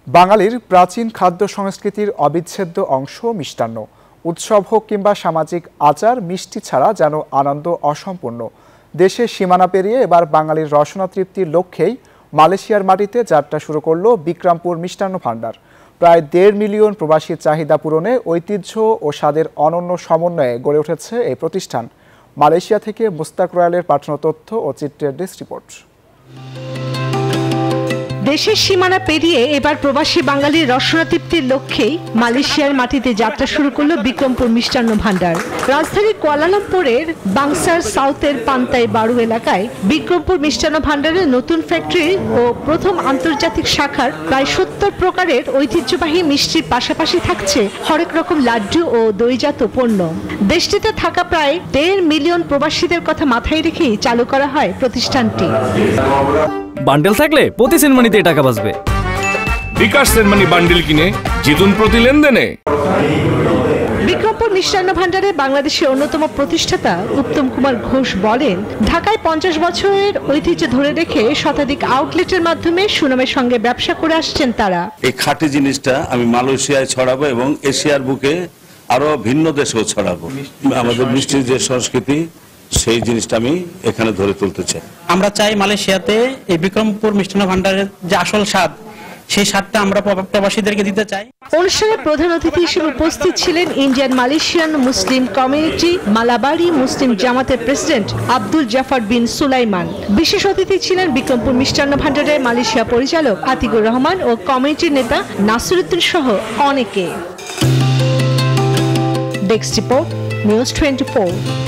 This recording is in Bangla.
বাঙালির প্রাচীন খাদ্য সংস্কৃতির অবিচ্ছেদ্য অংশ মিষ্টান্ন। উৎসব হোক কিংবা সামাজিক আচার, মিষ্টি ছাড়া যেন আনন্দ অসম্পূর্ণ। দেশের সীমানা পেরিয়ে এবার বাঙালির রসনা তৃপ্তির লক্ষ্যেই মালয়েশিয়ার মাটিতে যাত্রা শুরু করলো বিক্রমপুর মিষ্টান্ন ভাণ্ডার। প্রায় 1.5 মিলিয়ন প্রবাসীর চাহিদা পূরণে ঐতিহ্য ও স্বাদের অনন্য সমন্বয়ে গড়ে উঠেছে এই প্রতিষ্ঠান। মালয়েশিয়া থেকে মুস্তাক রয়ালের পাঠানো তথ্য ও চিত্রের ডেস্ক রিপোর্ট। দেশের সীমানা পেরিয়ে এবার প্রবাসী বাঙালির রসনা তৃপ্তির লক্ষ্যেই মালয়েশিয়ার মাটিতে যাত্রা শুরু করলো বিক্রমপুর মিষ্টান্ন ভাণ্ডার। রাজধানী কুয়ালালামপুরের বাংসার সাউথের পান্তাই বারু এলাকায় বিক্রমপুর মিষ্টান্ন ভাণ্ডারের নতুন ফ্যাক্টরি ও প্রথম আন্তর্জাতিক শাখার প্রায় 70 প্রকারের ঐতিহ্যবাহী মিষ্টির পাশাপাশি থাকছে হরেক রকম লাড্ডু ও দইজাত পণ্য। দেশটিতে থাকা প্রায় 1.5 মিলিয়ন প্রবাসীদের কথা মাথায় রেখেই চালু করা হয় প্রতিষ্ঠানটি। বান্ডেল থাকলে প্রতি সেনমানিতে টাকা বাঁচবে। বিকাশ সেনমানি বান্ডেল কিনে জিতুন প্রতি লেনদেনে। বিক্রমপুর মিষ্টান্ন ভাণ্ডারে বাংলাদেশের অন্যতম প্রতিষ্ঠাতা উত্তম কুমার ঘোষ বলেন, ঢাকায় 50 বছরের ঐতিহ্য ধরে রেখে শতাধিক আউটলেটের মাধ্যমে সুনামের সঙ্গে ব্যবসা করে আসছেন তারা। এই খাঁটি জিনিসটা আমি মালয়েশিয়ায় ছড়াবো এবং এশিয়ার বুকে আরো ভিন্ন দেশেও ছড়াবো। আমাদের মিষ্টির যে সংস্কৃতি সেই জিনিসটা আমি এখানে ধরে তুলতে চাই। আমরা চাই মালয়েশিয়াতে এই বিক্রমপুর মিষ্টান্ন ভাণ্ডারের যে আসল স্বাদ, সেই স্বাদটা আমরা প্রবাসীদেরকে দিতে চাই। অনুষ্ঠানে প্রধান অতিথি হিসেবে উপস্থিত ছিলেন ইন্ডিয়ান মালয়েশিয়ান মুসলিম কমিউনিটি মালাবাড়ি মুসলিম জামাতের প্রেসিডেন্ট আব্দুল জাফর বিন সুলাইমান। বিশেষ অতিথি ছিলেন বিক্রমপুর মিষ্টান্ন ভাণ্ডারের মালয়েশিয়া পরিচালক আতিকুর রহমান ও কমিউনিটির নেতা নাসিরউদ্দিন সহ অনেকে। Desk report, news 24।